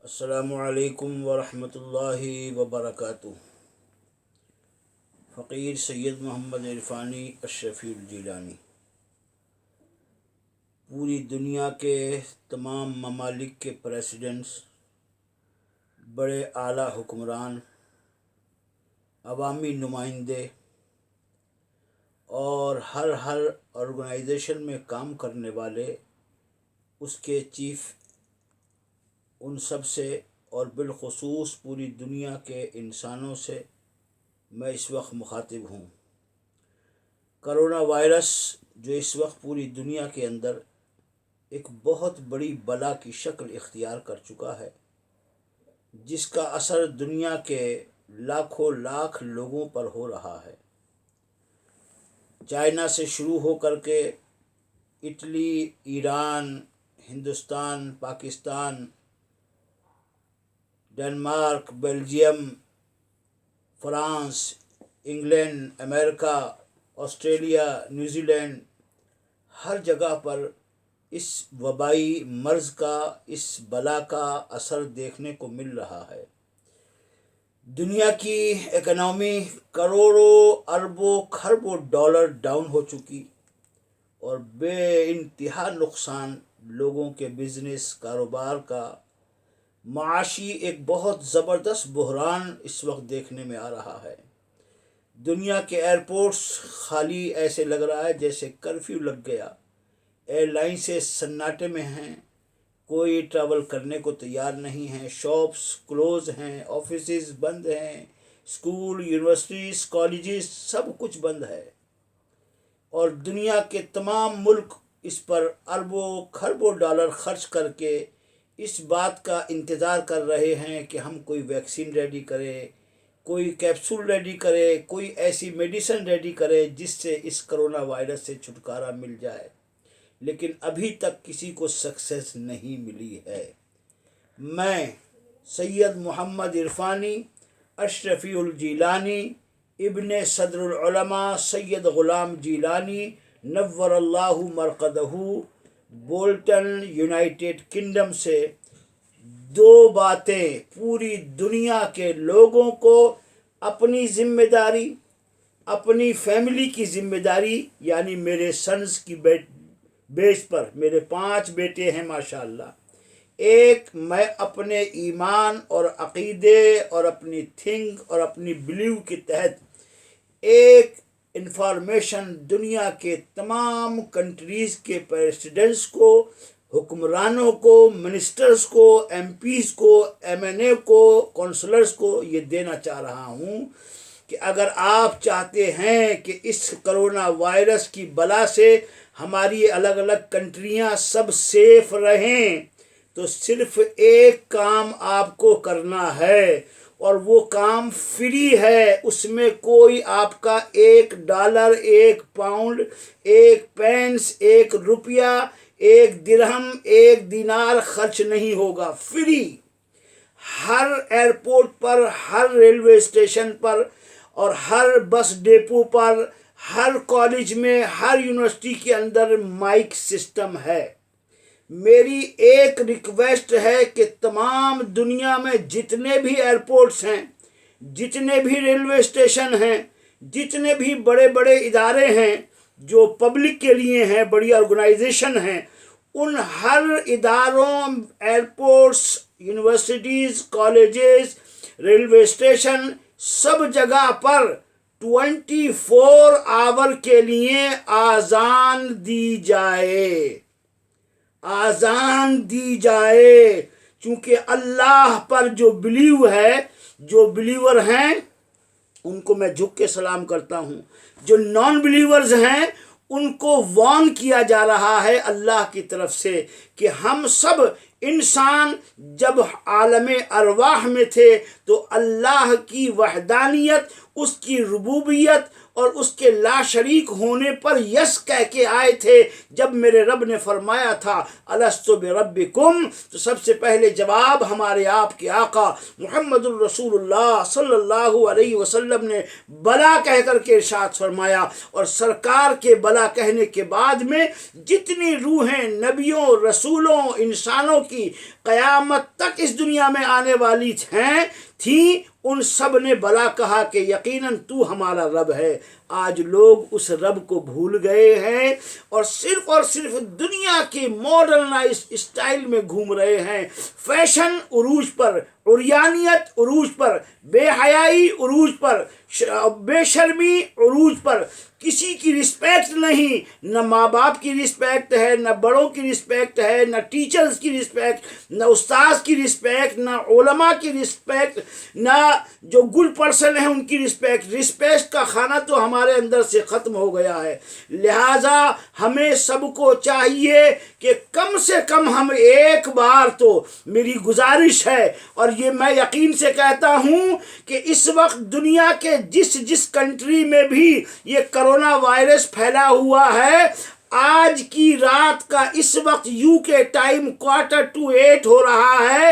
السلام علیکم ورحمۃ اللہ وبرکاتہ۔ فقیر سید محمد عرفانی اشرفی الجیلانی پوری دنیا کے تمام ممالک کے پریسیڈنٹس، بڑے اعلیٰ حکمران، عوامی نمائندے اور ہر آرگنائزیشن میں کام کرنے والے، اس کے چیف، ان سب سے اور بالخصوص پوری دنیا کے انسانوں سے میں اس وقت مخاطب ہوں۔ کرونا وائرس جو اس وقت پوری دنیا کے اندر ایک بہت بڑی بلا کی شکل اختیار کر چکا ہے، جس کا اثر دنیا کے لاکھوں لاکھ لوگوں پر ہو رہا ہے۔ چائنا سے شروع ہو کر کے Italy, Iran, Hindustan, Pakistan, Denmark, Belgium, France, England, امریکہ، آسٹریلیا، نیوزی لینڈ، ہر جگہ پر اس وبائی مرض کا، اس بلا کا اثر دیکھنے کو مل رہا ہے۔ دنیا کی اکنامی کروڑوں اربوں کھربوں ڈالر ڈاؤن ہو چکی اور بے انتہا نقصان لوگوں کے بزنس، کاروبار کا، معاشی ایک بہت زبردست بحران اس وقت دیکھنے میں آ رہا ہے۔ دنیا کے ایئرپورٹس خالی ایسے لگ رہا ہے جیسے کرفیو لگ گیا، ایئر لائنسیں سناٹے میں ہیں، کوئی ٹریول کرنے کو تیار نہیں ہے، شاپس کلوز ہیں، آفیسز بند ہیں، اسکول، یونیورسٹیز، کالجز سب کچھ بند ہے، اور دنیا کے تمام ملک اس پر اربوں کھربوں ڈالر خرچ کر کے اس بات کا انتظار کر رہے ہیں کہ ہم کوئی ویکسین ریڈی کرے، کوئی کیپسول ریڈی کرے، کوئی ایسی میڈیسن ریڈی کرے جس سے اس کرونا وائرس سے چھٹکارا مل جائے، لیکن ابھی تک کسی کو سکسیس نہیں ملی ہے۔ میں سید محمد عرفانی اشرفی الجیلانی ابن صدر العلماء سید غلام جیلانی نور اللہ مرقدہ، بولٹن، یونائٹڈ کنگڈم سے دو باتیں پوری دنیا کے لوگوں کو اپنی ذمہ داری، اپنی فیملی کی ذمہ داری، یعنی میرے سنز کی بیس پر، میرے 5 بیٹے ہیں ماشاءاللہ، ایک میں اپنے ایمان اور عقیدے اور اپنی تھنک اور اپنی بلیو کے تحت ایک انفارمیشن دنیا کے تمام کنٹریز کے پریسیڈنٹس کو، حکمرانوں کو، منسٹرز کو، ایم پیز کو، ایم این اے کو، کونسلرز کو یہ دینا چاہ رہا ہوں کہ اگر آپ چاہتے ہیں کہ اس کرونا وائرس کی بلا سے ہماری الگ الگ کنٹریاں سب سیف رہیں، تو صرف ایک کام آپ کو کرنا ہے، اور وہ کام فری ہے، اس میں کوئی آپ کا $1، $1، $1، $1، $1 درہم، $1 خرچ نہیں ہوگا، فری۔ ہر ایئرپورٹ پر، ہر ریلوے اسٹیشن پر اور ہر بس ڈیپو پر، ہر کالج میں، ہر یونیورسٹی کے اندر مائک سسٹم ہے۔ میری ایک ریکویسٹ ہے کہ تمام دنیا میں جتنے بھی ایئرپورٹس ہیں، جتنے بھی ریلوے اسٹیشن ہیں، جتنے بھی بڑے بڑے ادارے ہیں جو پبلک کے لیے ہیں، بڑی آرگنائزیشن ہیں، ان ہر اداروں، airports, universities, colleges, railway station, سب جگہ پر 24 آور کے لیے آذان دی جائے، آذان دی جائے، چونکہ اللہ پر جو بلیو ہے، جو بلیور ہیں ان کو میں جھک کے سلام کرتا ہوں، جو نان بلیورز ہیں ان کو وارن کیا جا رہا ہے اللہ کی طرف سے کہ ہم سب انسان جب عالم ارواح میں تھے تو اللہ کی وحدانیت، اس کی ربوبیت اور اس کے لا شریک ہونے پر یس کہہ کے آئے تھے۔ جب میرے رب نے فرمایا تھا الست بربکم، تو سب سے پہلے جواب ہمارے آپ کے آقا محمد الرسول اللہ صلی اللہ علیہ وسلم نے بلا کہہ کر کے ارشاد فرمایا، اور سرکار کے بلا کہنے کے بعد میں جتنی روحیں نبیوں، رسولوں، انسانوں کی قیامت تک اس دنیا میں آنے والی تھیں، ان سب نے بلا کہا کہ یقیناً تو ہمارا رب ہے۔ آج لوگ اس رب کو بھول گئے ہیں اور صرف دنیا کی ماڈرنائز اسٹائل میں گھوم رہے ہیں، فیشن عروج پر، عریانیت عروج پر، بے حیائی عروج پر، بے شرمی عروج پر، کسی کی رسپیکٹ نہیں، نہ ماں باپ کی رسپیکٹ ہے، نہ بڑوں کی رسپیکٹ ہے، نہ ٹیچرز کی رسپیکٹ، نہ استاذ کی رسپیکٹ، نہ علماء کی رسپیکٹ، نہ جو گڈ پرسن ہیں ان کی رسپیکٹ کا کھانا تو ہمارے اندر سے ختم ہو گیا ہے۔ لہٰذا ہمیں سب کو چاہیے کہ کم سے کم ہم ایک بار تو، میری گزارش ہے اور یہ میں یقین سے کہتا ہوں کہ اس وقت دنیا کے جس کنٹری میں بھی یہ کرونا وائرس پھیلا ہوا ہے، آج کی رات کا اس وقت یو کے ٹائم 7:45 ہو رہا ہے،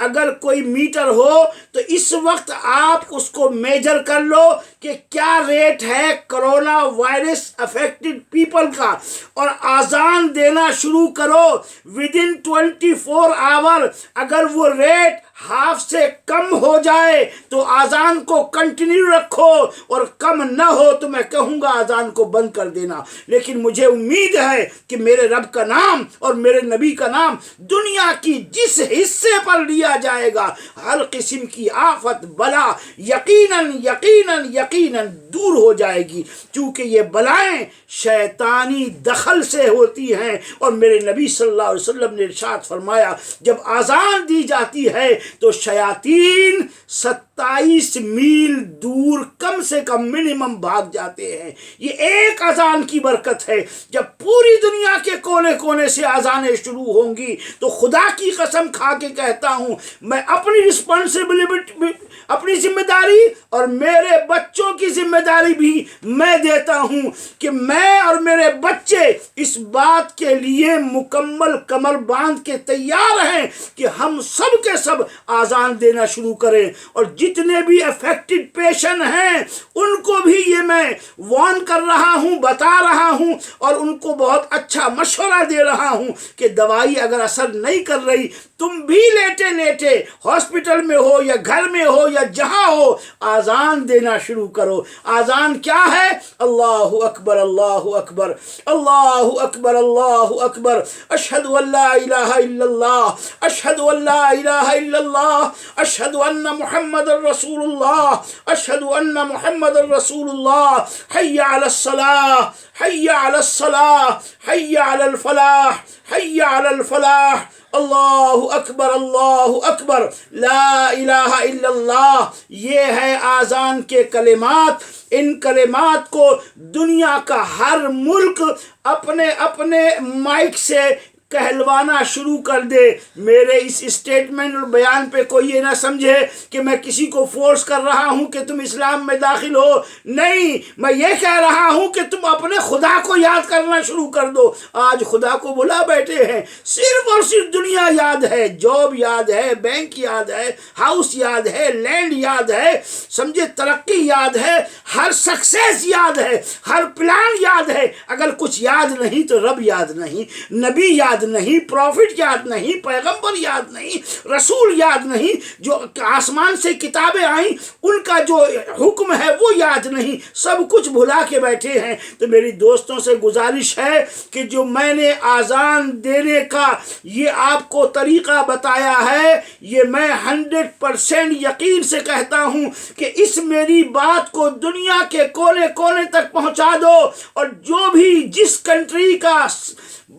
اگر کوئی میٹر ہو تو اس وقت آپ اس کو میجر کر لو کہ کیا ریٹ ہے کرونا وائرس افیکٹڈ پیپل کا، اور آزان دینا شروع کرو ودن 24 آور۔ اگر وہ ریٹ ہاف سے کم ہو جائے تو آزان کو کنٹینیو رکھو، اور کم نہ ہو تو میں کہوں گا آزان کو بند کر دینا۔ لیکن مجھے امید ہے کہ میرے رب کا نام اور میرے نبی کا نام دنیا کی جس حصے پر لیا جائے گا، ہر قسم کی آفت بلا یقیناً یقیناً یقیناً دور ہو جائے گی، چونکہ یہ بلائیں شیطانی دخل سے ہوتی ہیں۔ اور میرے نبی صلی اللہ علیہ وسلم نے ارشاد فرمایا، جب آزان دی جاتی ہے تو شیاطین 27 میل دور کم سے کم منیمم بھاگ جاتے ہیں۔ یہ ایک اذان کی برکت ہے۔ جب پوری دنیا کے کونے کونے سے اذانیں شروع ہوں گی تو خدا کی قسم کھا کے کہتا ہوں، میں اپنی رسپانسبلٹی، اپنی ذمہ داری اور میرے بچوں کی ذمہ داری بھی میں دیتا ہوں کہ میں اور میرے بچے اس بات کے لیے مکمل کمر باندھ کے تیار ہیں کہ ہم سب کے سب آزان دینا شروع کریں، اور جتنے بھی افیکٹڈ پیشنٹ ہیں ان کو بھی یہ میں وارن کر رہا ہوں، بتا رہا ہوں، اور ان کو بہت اچھا مشورہ دے رہا ہوں کہ دوائی اگر اثر نہیں کر رہی، تم بھی لیٹے لیٹے ہاسپٹل میں ہو یا گھر میں ہو یا جہاں ہو، آزان دینا شروع کرو۔ آزان کیا ہے؟ اللہ اکبر اللہ اکبر اللہ اکبر اللہ اکبر، اشہد ان لا الہ الا اللہ، اشہد ان لا الہ الا اللہ، اشہد ان محمد رسول اللہ، اشہد ان محمد رسول اللہ، حی علی الصلاۃ، حی علی الصلاۃ، حی علی الفلاح، حی علی الفلاح، اللہ اکبر اللہ اکبر، لا الہ الا اللہ۔ یہ ہے آزان کے کلمات۔ ان کلمات کو دنیا کا ہر ملک اپنے اپنے مائک سے کہلوانا شروع کر دے۔ میرے اس اسٹیٹمنٹ اور بیان پہ کوئی یہ نہ سمجھے کہ میں کسی کو فورس کر رہا ہوں کہ تم اسلام میں داخل ہو، نہیں، میں یہ کہہ رہا ہوں کہ تم اپنے خدا کو یاد کرنا شروع کر دو۔ آج خدا کو بھلا بیٹھے ہیں، صرف اور صرف دنیا یاد ہے، جاب یاد ہے، بینک یاد ہے، ہاؤس یاد ہے، لینڈ یاد ہے، سمجھے، ترقی یاد ہے، ہر سکسیس یاد ہے، ہر پلان یاد ہے۔ اگر کچھ یاد نہیں تو رب یاد نہیں، نبی یاد نہیں، پروفٹ یاد نہیں، پیغمبر یاد نہیں، رسول یاد نہیں، جو آسمان سے کتابیں آئیں ان کا جو حکم ہے وہ یاد نہیں، سب کچھ بھلا کے بیٹھے ہیں۔ تو میری دوستوں سے گزارش ہے کہ جو میں نے آزان دینے کا یہ آپ کو طریقہ بتایا ہے، یہ میں 100% یقین سے کہتا ہوں کہ اس میری بات کو دنیا کے کونے کونے تک پہنچا دو، اور جو بھی جس کنٹری کا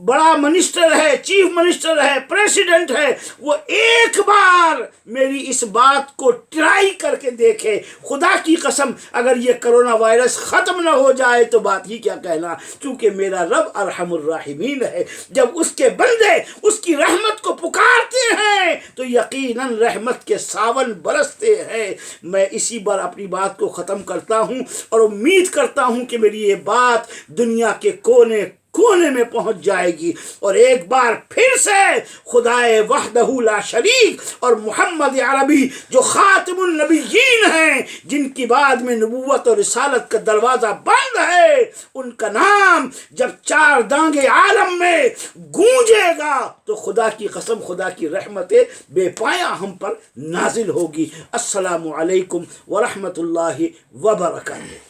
بڑا منسٹر ہے، چیف منسٹر ہے، پریسیڈنٹ ہے، وہ ایک بار میری اس بات کو ٹرائی کر کے دیکھے۔ خدا کی قسم اگر یہ کرونا وائرس ختم نہ ہو جائے تو بات ہی کیا کہنا، کیونکہ میرا رب ارحم الراحمین ہے۔ جب اس کے بندے اس کی رحمت کو پکارتے ہیں تو یقیناً رحمت کے ساون برستے ہیں۔ میں اسی بار اپنی بات کو ختم کرتا ہوں اور امید کرتا ہوں کہ میری یہ بات دنیا کے کونے کونے میں پہنچ جائے گی، اور ایک بار پھر سے خدائے وحدہ لا شریک اور محمد عربی جو خاتم النبیین ہیں، جن کی بعد میں نبوت اور رسالت کا دروازہ بند ہے، ان کا نام جب چار دانگے عالم میں گونجے گا تو خدا کی قسم خدا کی رحمت بے پایا ہم پر نازل ہوگی۔ السلام علیکم ورحمۃ اللہ وبرکاتہ۔